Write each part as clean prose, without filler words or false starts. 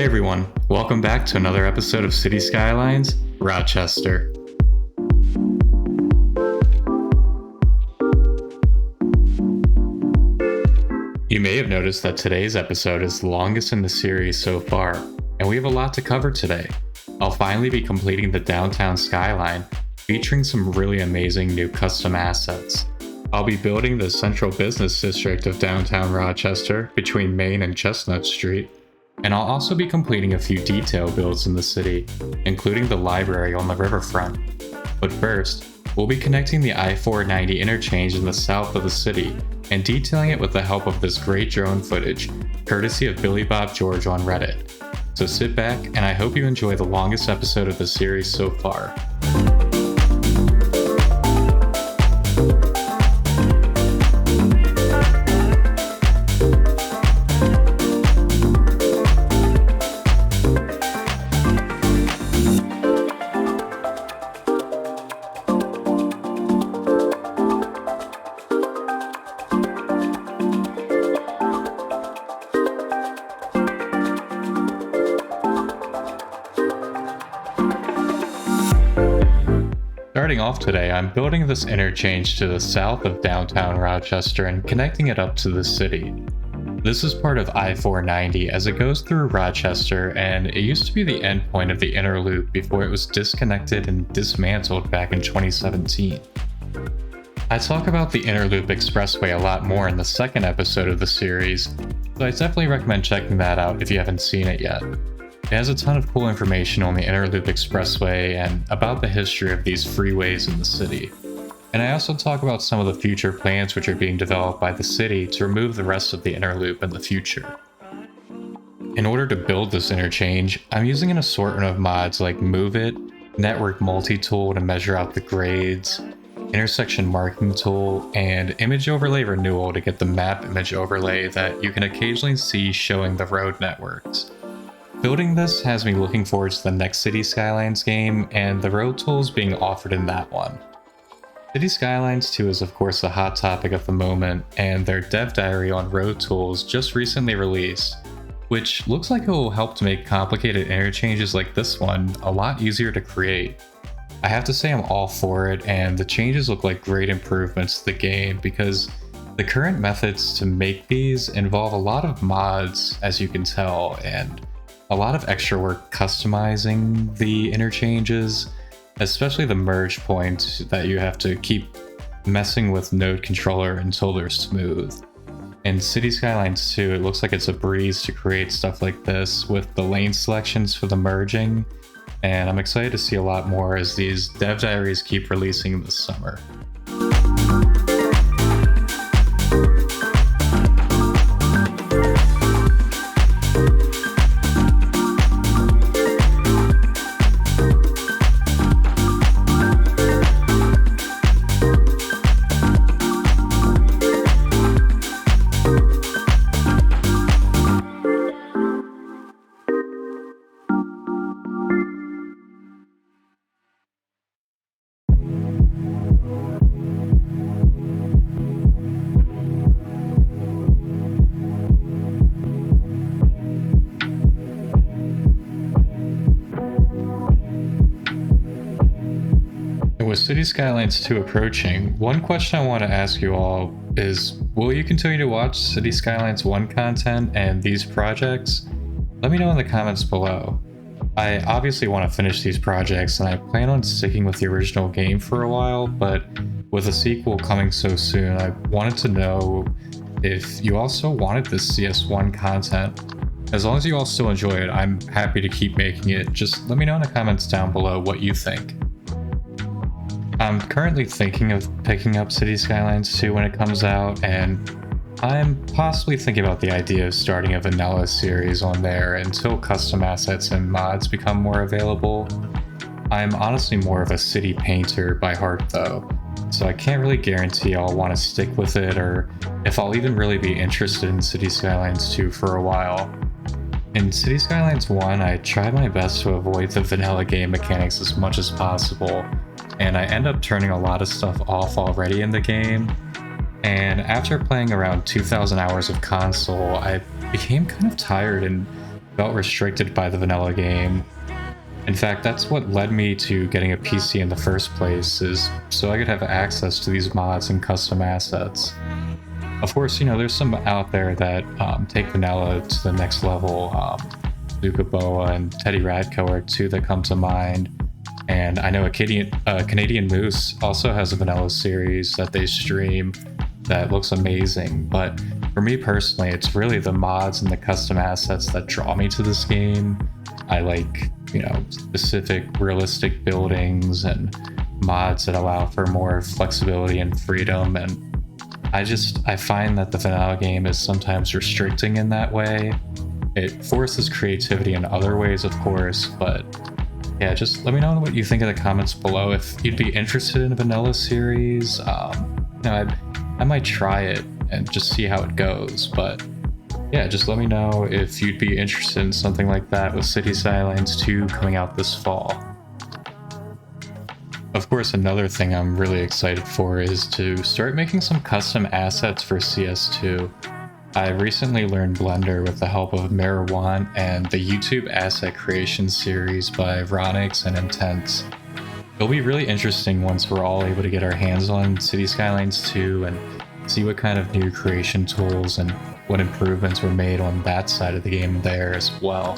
everyone, welcome back to another episode of City Skylines Rochester. You may have noticed that today's episode is the longest in the series so far, and we have a lot to cover today. I'll finally be completing the downtown skyline, featuring some really amazing new custom assets. I'll be building the central business district of downtown Rochester between Main and Chestnut Street, and I'll also be completing a few detail builds in the city, including the library on the Riverfront. But first, we'll be connecting the I-490 Interchange in the south of the city and detailing it with the help of this great drone footage, courtesy of Billy Bob George on Reddit. So sit back, and I hope you enjoy the longest episode of the series so far. Starting off today, I'm building this interchange to the south of downtown Rochester and connecting it up to the city. This is part of I-490 as it goes through Rochester, and it used to be the endpoint of the inner loop before it was disconnected and dismantled back in 2017. I talk about the inner loop expressway a lot more in the second episode of the series, so I definitely recommend checking that out if you haven't seen it yet. It has a ton of cool information on the Inner Loop Expressway and about the history of these freeways in the city. And I also talk about some of the future plans which are being developed by the city to remove the rest of the Inner Loop in the future. In order to build this interchange, I'm using an assortment of mods like Move It, Network Multi-Tool to measure out the grades, Intersection Marking Tool, and Image Overlay Renewal to get the map image overlay that you can occasionally see showing the road networks. Building this has me looking forward to the next City Skylines game and the road tools being offered in that one. City Skylines 2 is of course the hot topic of the moment, and their dev diary on road tools just recently released, which looks like it will help to make complicated interchanges like this one a lot easier to create. I have to say I'm all for it, and the changes look like great improvements to the game because the current methods to make these involve a lot of mods, as you can tell, and a lot of extra work customizing the interchanges, especially the merge point that you have to keep messing with node controller until they're smooth. In City Skylines 2, it looks like it's a breeze to create stuff like this with the lane selections for the merging, and I'm excited to see a lot more as these dev diaries keep releasing this summer. With City Skylines 2 approaching, one question I want to ask you all is, will you continue to watch City Skylines 1 content and these projects? Let me know in the comments below. I obviously want to finish these projects and I plan on sticking with the original game for a while, but with a sequel coming so soon, I wanted to know if you also wanted this CS1 content. As long as you all still enjoy it, I'm happy to keep making it. Just let me know in the comments down below what you think. I'm currently thinking of picking up City Skylines 2 when it comes out, and I'm possibly thinking about the idea of starting a vanilla series on there until custom assets and mods become more available. I'm honestly more of a city painter by heart though, so I can't really guarantee I'll want to stick with it or if I'll even really be interested in City Skylines 2 for a while. In City Skylines 1, I tried my best to avoid the vanilla game mechanics as much as possible, and I end up turning a lot of stuff off already in the game. And after playing around 2,000 hours of console, I became kind of tired and felt restricted by the vanilla game. In fact, that's what led me to getting a PC in the first place, is so I could have access to these mods and custom assets. Of course, there's some out there that take vanilla to the next level. Zukaboa and Teddy Radko are two that come to mind. And I know a Canadian Moose also has a vanilla series that they stream that looks amazing. But for me personally, it's really the mods and the custom assets that draw me to this game. I like, specific realistic buildings and mods that allow for more flexibility and freedom. And I find that the vanilla game is sometimes restricting in that way. It forces creativity in other ways, of course, but yeah, just let me know what you think in the comments below. If you'd be interested in a vanilla series, I might try it and just see how it goes. But yeah, just let me know if you'd be interested in something like that with City Skylines 2 coming out this fall. Of course, another thing I'm really excited for is to start making some custom assets for CS2. I recently learned Blender with the help of Marijuana and the YouTube asset creation series by Ronix and Intense. It'll be really interesting once we're all able to get our hands on City Skylines 2 and see what kind of new creation tools and what improvements were made on that side of the game there as well.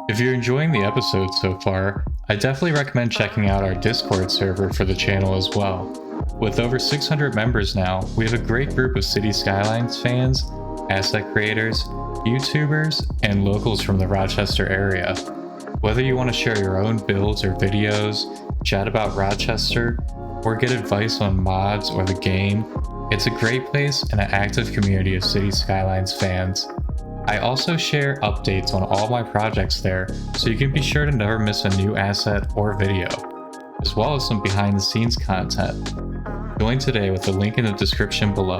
If you're enjoying the episode so far, I definitely recommend checking out our Discord server for the channel as well. With over 600 members now, we have a great group of City Skylines fans, asset creators, YouTubers, and locals from the Rochester area. Whether you want to share your own builds or videos, chat about Rochester, or get advice on mods or the game, it's a great place and an active community of City Skylines fans. I also share updates on all my projects there, so you can be sure to never miss a new asset or video, as well as some behind the scenes content. Join today with the link in the description below.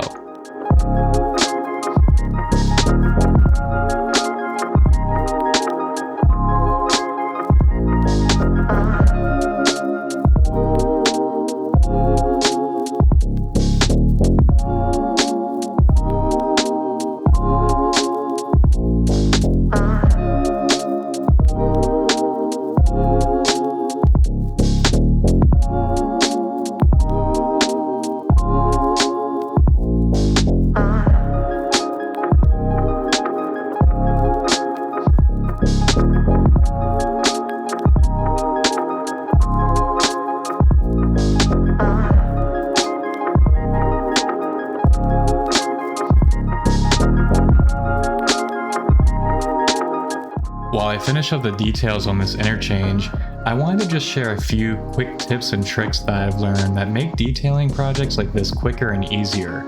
While I finish up the details on this interchange, I wanted to just share a few quick tips and tricks that I've learned that make detailing projects like this quicker and easier.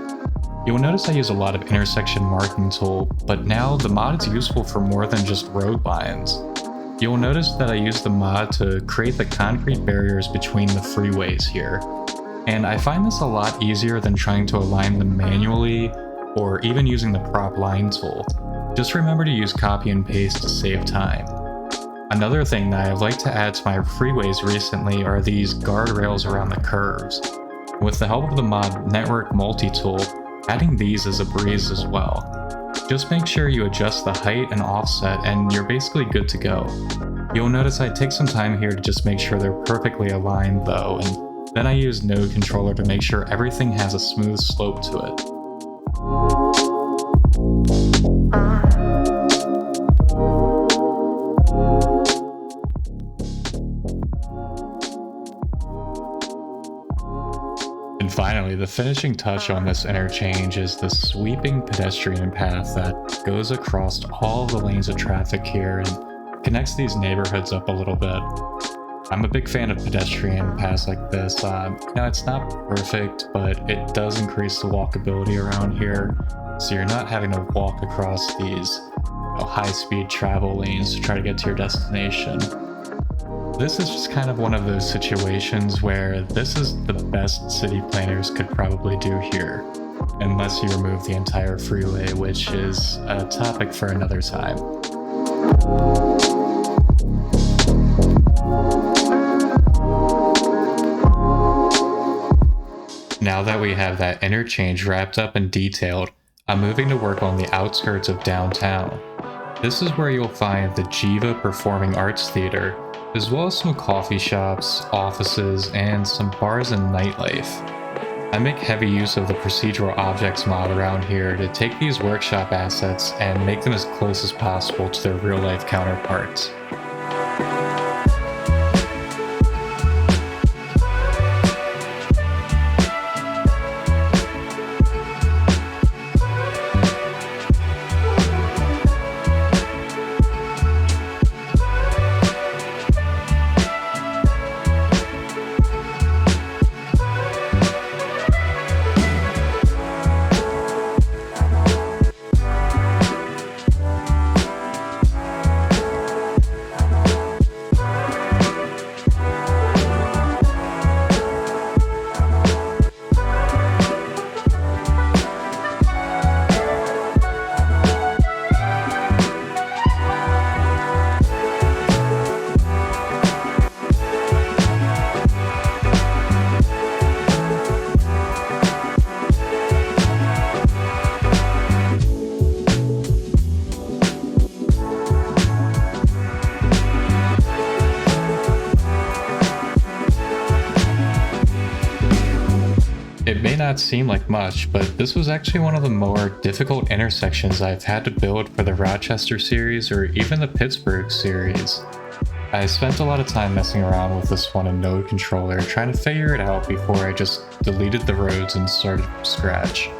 You'll notice I use a lot of intersection marking tool, but now the mod is useful for more than just road lines. You'll notice that I use the mod to create the concrete barriers between the freeways here. And I find this a lot easier than trying to align them manually or even using the prop line tool. Just remember to use copy and paste to save time. Another thing that I'd like to add to my freeways recently are these guardrails around the curves. With the help of the mod Network Multi-Tool, adding these is a breeze as well. Just make sure you adjust the height and offset and you're basically good to go. You'll notice I take some time here to just make sure they're perfectly aligned though, and then I use Node Controller to make sure everything has a smooth slope to it. And finally, the finishing touch on this interchange is the sweeping pedestrian path that goes across all the lanes of traffic here and connects these neighborhoods up a little bit. I'm a big fan of pedestrian paths like this. It's not perfect, but it does increase the walkability around here, so you're not having to walk across these high-speed travel lanes to try to get to your destination. This is just kind of one of those situations where this is the best city planners could probably do here, unless you remove the entire freeway, which is a topic for another time. Now that we have that interchange wrapped up and detailed, I'm moving to work on the outskirts of downtown. This is where you'll find the Jiva Performing Arts Theater, as well as some coffee shops, offices, and some bars and nightlife. I make heavy use of the procedural objects mod around here to take these workshop assets and make them as close as possible to their real-life counterparts. It may not seem like much, but this was actually one of the more difficult intersections I've had to build for the Rochester series or even the Pittsburgh series. I spent a lot of time messing around with this one in Node Controller, trying to figure it out before I just deleted the roads and started from scratch.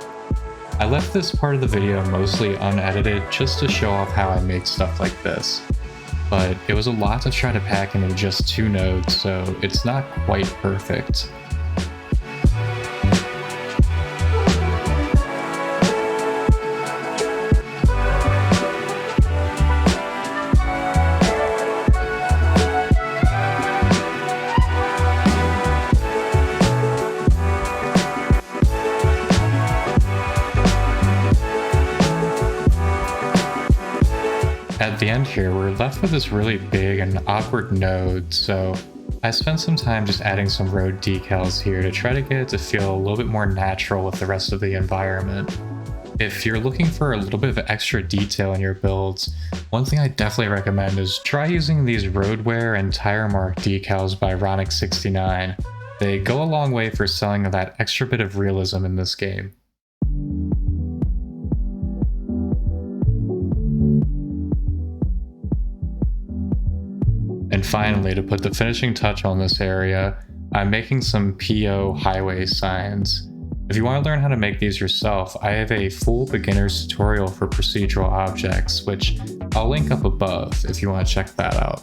I left this part of the video mostly unedited just to show off how I make stuff like this, but it was a lot to try to pack into just 2 nodes, so it's not quite perfect. At the end here, we're left with this really big and awkward node, so I spent some time just adding some road decals here to try to get it to feel a little bit more natural with the rest of the environment. If you're looking for a little bit of extra detail in your builds, one thing I definitely recommend is try using these road wear and tire mark decals by Ronic69. They go a long way for selling that extra bit of realism in this game. And finally, to put the finishing touch on this area, I'm making some PO highway signs. If you want to learn how to make these yourself, I have a full beginner's tutorial for procedural objects, which I'll link up above if you want to check that out.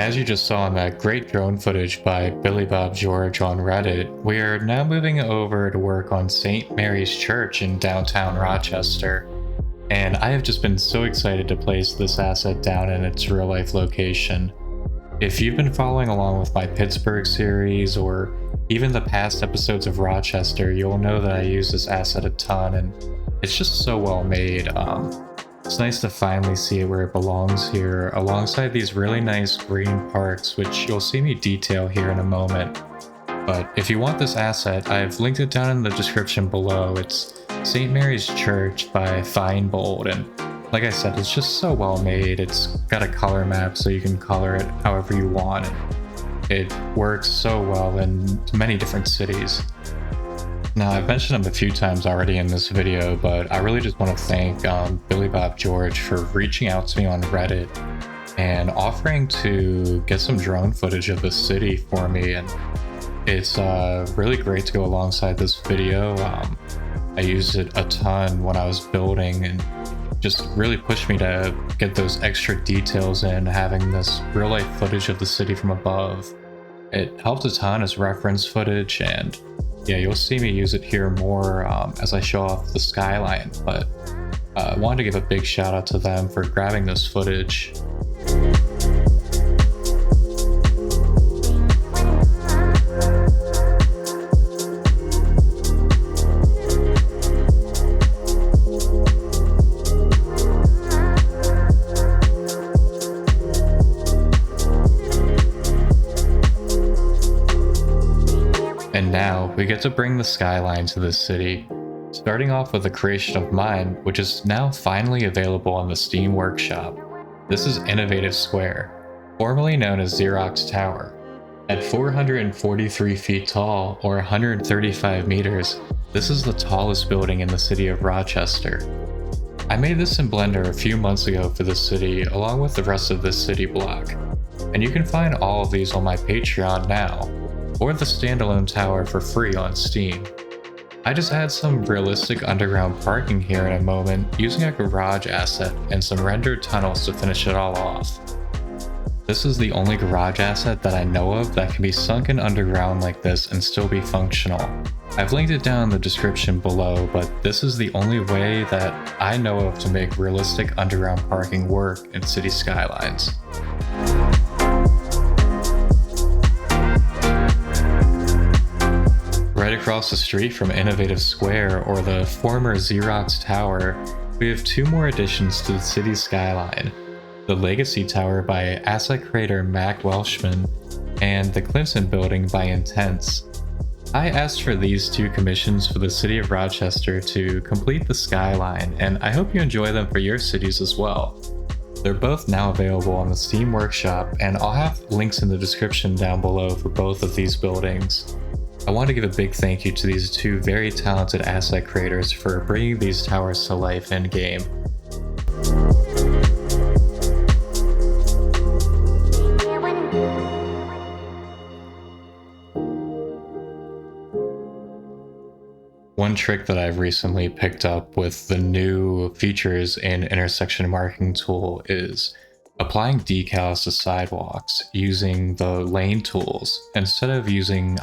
As you just saw in that great drone footage by Billy Bob George on Reddit, we are now moving over to work on St. Mary's Church in downtown Rochester. And I have just been so excited to place this asset down in its real life location. If you've been following along with my Pittsburgh series or even the past episodes of Rochester, you'll know that I use this asset a ton and it's just so well made. It's nice to finally see it where it belongs here, alongside these really nice green parks, which you'll see me detail here in a moment. But if you want this asset, I've linked it down in the description below. It's St. Mary's Church by Feindbold, and like I said, it's just so well made. It's got a color map so you can color it however you want. It works so well in many different cities. Now, I've mentioned him a few times already in this video, but I really just want to thank Billy Bob George for reaching out to me on Reddit and offering to get some drone footage of the city for me. And it's really great to go alongside this video. I used it a ton when I was building and just really pushed me to get those extra details in, having this real life footage of the city from above. It helped a ton as reference footage, and yeah, you'll see me use it here more as I show off the skyline, but I wanted to give a big shout out to them for grabbing this footage. And now we get to bring the skyline to this city, starting off with a creation of mine, which is now finally available on the Steam Workshop. This is Innovative Square, formerly known as Xerox Tower. At 443 feet tall, or 135 meters, this is the tallest building in the city of Rochester. I made this in Blender a few months ago for the city, along with the rest of this city block. And you can find all of these on my Patreon now, or the standalone tower for free on Steam. I just add some realistic underground parking here in a moment, using a garage asset and some rendered tunnels to finish it all off. This is the only garage asset that I know of that can be sunken underground like this and still be functional. I've linked it down in the description below, but this is the only way that I know of to make realistic underground parking work in city skylines. Right across the street from Innovative Square, or the former Xerox Tower, we have two more additions to the city's skyline: the Legacy Tower by asset creator Mac Welshman and the Clemson Building by Intense. I asked for these two commissions for the city of Rochester to complete the skyline, and I hope you enjoy them for your cities as well. They're both now available on the Steam Workshop, and I'll have links in the description down below for both of these buildings. I want to give a big thank you to these two very talented asset creators for bringing these towers to life in-game. One trick that I've recently picked up with the new features in intersection marking tool is applying decals to sidewalks using the lane tools instead of using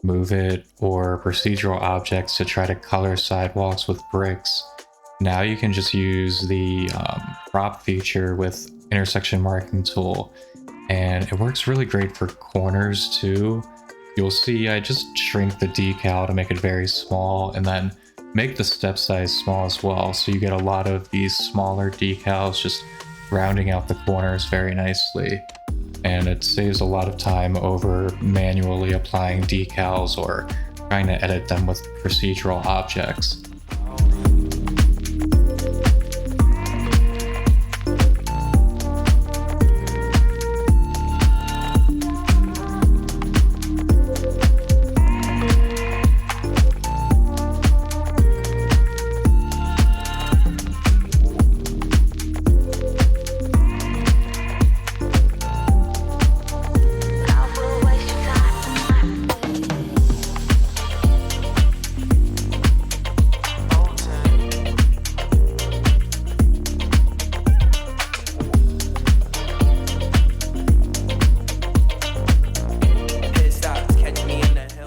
Move It or procedural objects to try to color sidewalks with bricks. Now you can just use the prop feature with intersection marking tool, and it works really great for corners too. You'll see I just shrink the decal to make it very small and then make the step size small as well, so you get a lot of these smaller decals just rounding out the corners very nicely. And it saves a lot of time over manually applying decals or trying to edit them with procedural objects.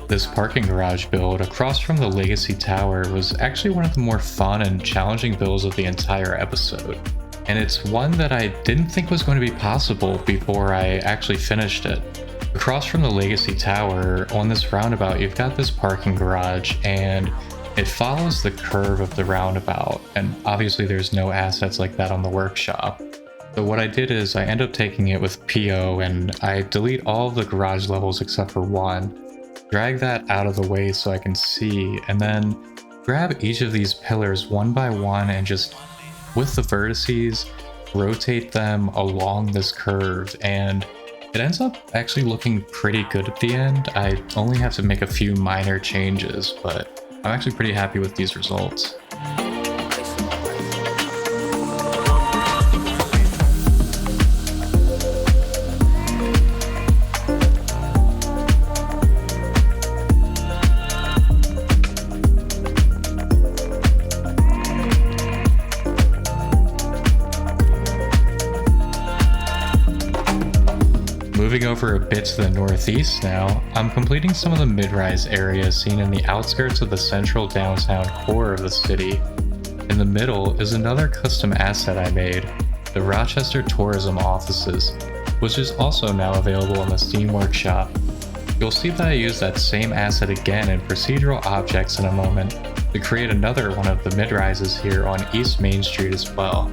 This parking garage build across from the Legacy Tower was actually one of the more fun and challenging builds of the entire episode, and it's one that I didn't think was going to be possible before I actually finished it. Across from the Legacy Tower, on this roundabout, you've got this parking garage, and it follows the curve of the roundabout, and obviously there's no assets like that on the workshop. So what I did is I end up taking it with PO, and I delete all of the garage levels except for one, drag that out of the way so I can see, and then grab each of these pillars one by one and just, with the vertices, rotate them along this curve, and it ends up actually looking pretty good at the end. I only have to make a few minor changes, but I'm actually pretty happy with these results. Moving over a bit to the northeast now, I'm completing some of the mid-rise areas seen in the outskirts of the central downtown core of the city. In the middle is another custom asset I made, the Rochester Tourism Offices, which is also now available in the Steam Workshop. You'll see that I use that same asset again in procedural objects in a moment to create another one of the mid-rises here on East Main Street as well.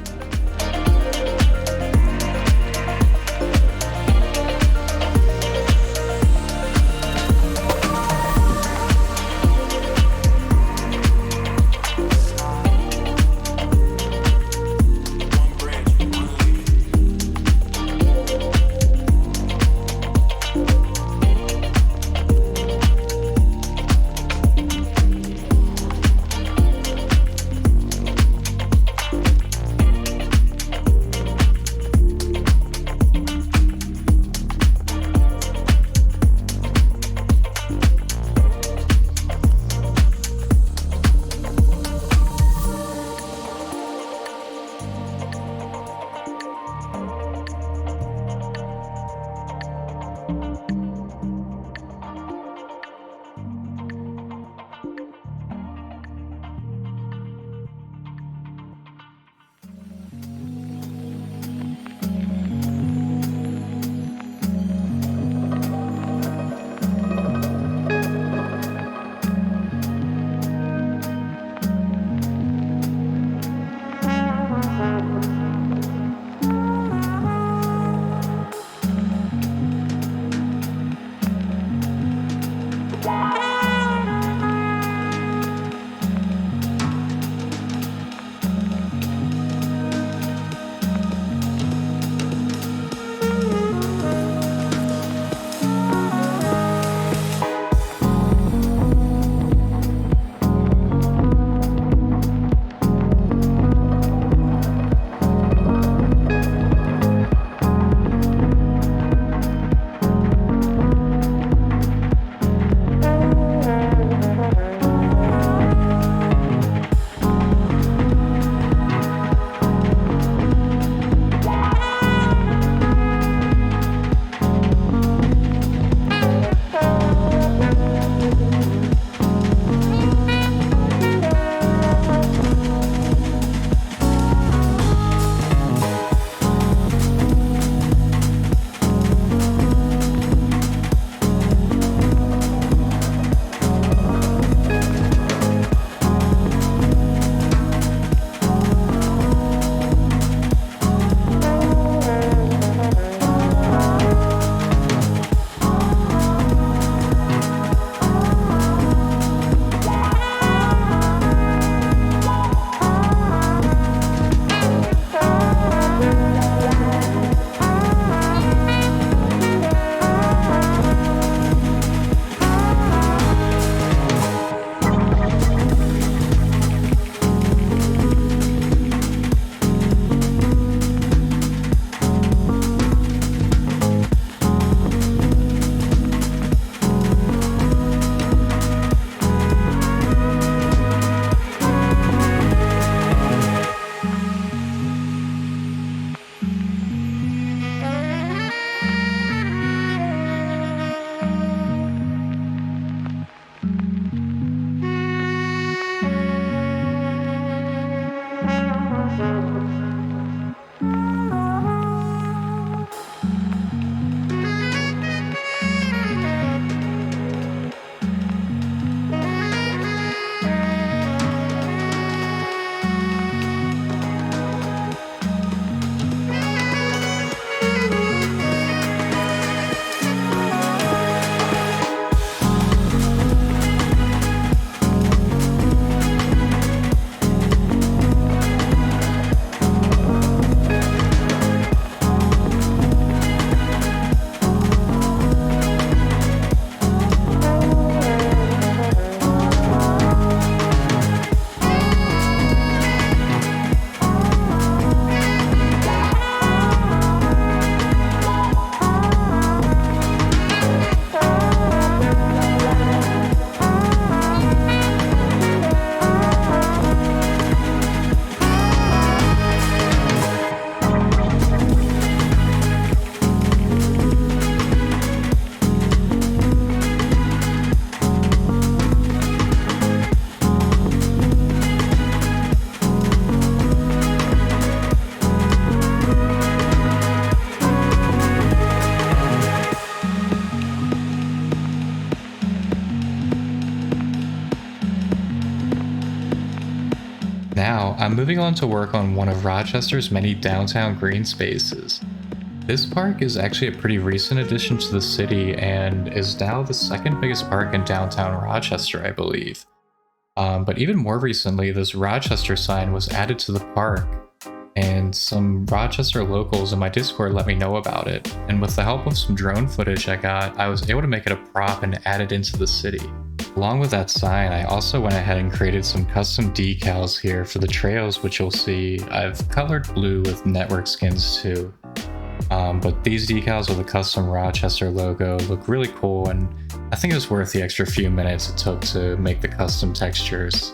Now, I'm moving on to work on one of Rochester's many downtown green spaces. This park is actually a pretty recent addition to the city and is now the second biggest park in downtown Rochester, I believe. But even more recently, this Rochester sign was added to the park, and some Rochester locals in my Discord let me know about it. And with the help of some drone footage I was able to make it a prop and add it into the city. Along with that sign, I also went ahead and created some custom decals here for the trails, which you'll see I've colored blue with network skins too. But these decals with a custom Rochester logo look really cool, and I think it was worth the extra few minutes it took to make the custom textures.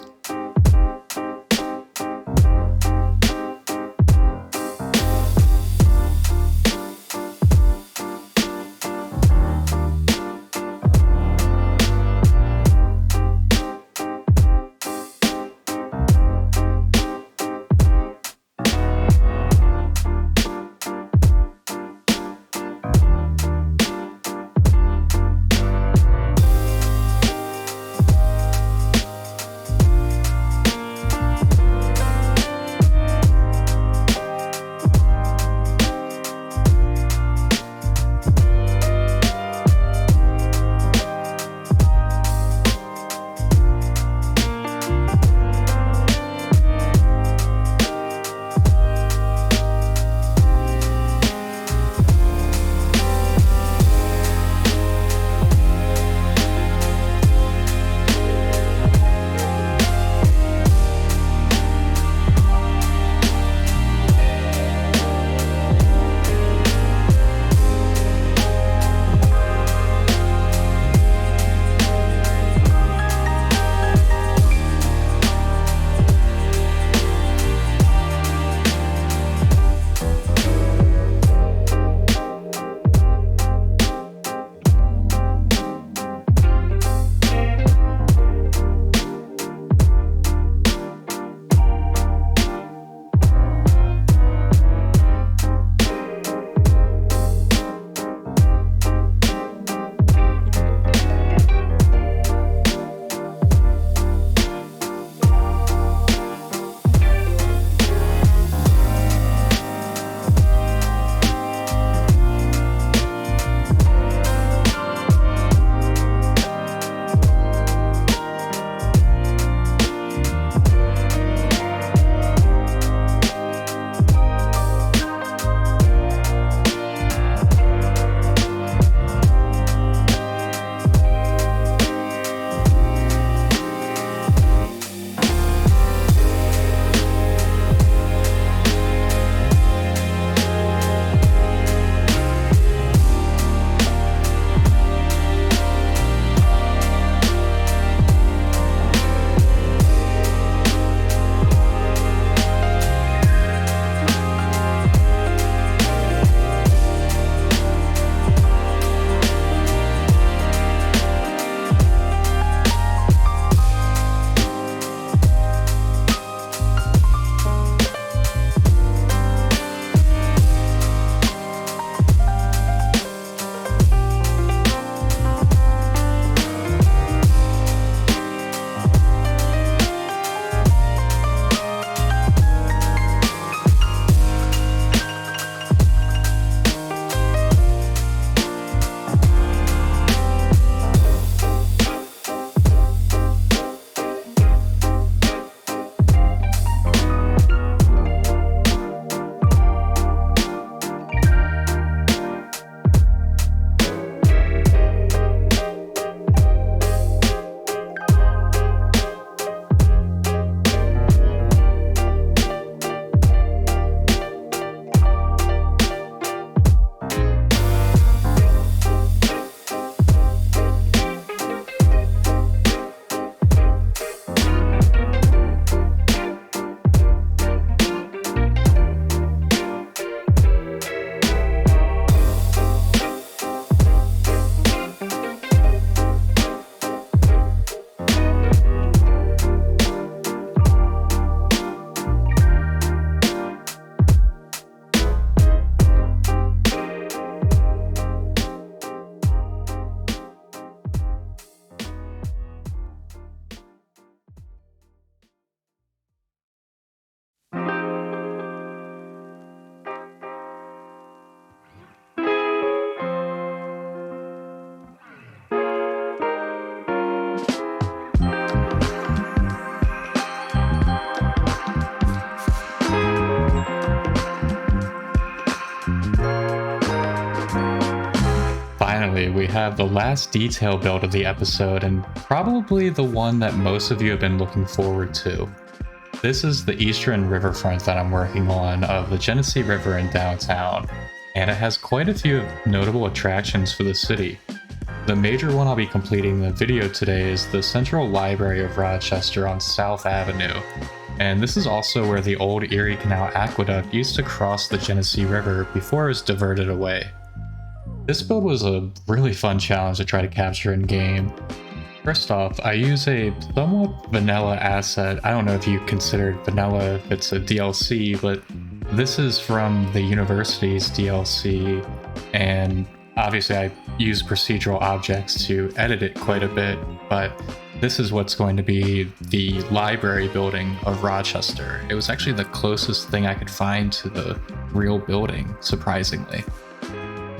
have the last detail build of the episode, and probably the one that most of you have been looking forward to. This is the eastern riverfront that I'm working on of the Genesee River in downtown, and it has quite a few notable attractions for the city. The major one I'll be completing in the video today is the Central Library of Rochester on South Avenue, and this is also where the old Erie Canal Aqueduct used to cross the Genesee River before it was diverted away. This build was a really fun challenge to try to capture in game. First off, I use a somewhat vanilla asset. I don't know if you consider it vanilla if it's a DLC, but this is from the university's DLC, and obviously I use procedural objects to edit it quite a bit, but this is what's going to be the library building of Rochester. It was actually the closest thing I could find to the real building, surprisingly.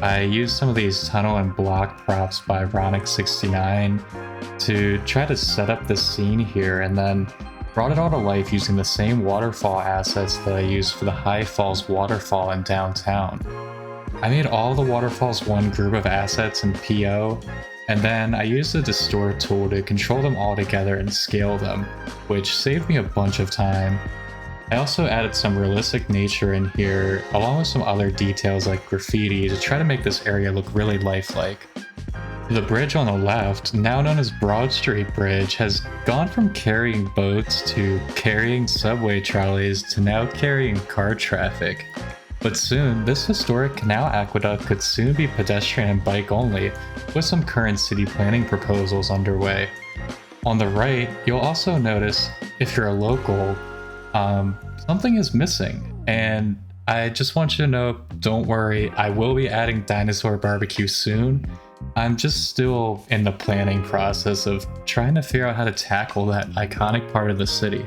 I used some of these tunnel and block props by Ronix69 to try to set up this scene here, and then brought it all to life using the same waterfall assets that I used for the High Falls waterfall in downtown. I made all the waterfalls one group of assets in PO, and then I used the distort tool to control them all together and scale them, which saved me a bunch of time. I also added some realistic nature in here, along with some other details like graffiti to try to make this area look really lifelike. The bridge on the left, now known as Broad Street Bridge, has gone from carrying boats to carrying subway trolleys to now carrying car traffic. But soon, this historic canal aqueduct could soon be pedestrian and bike only, with some current city planning proposals underway. On the right, you'll also notice, if you're a local, something is missing, and I just want you to know, don't worry, I will be adding dinosaur barbecue soon. I'm just still in the planning process of trying to figure out how to tackle that iconic part of the city.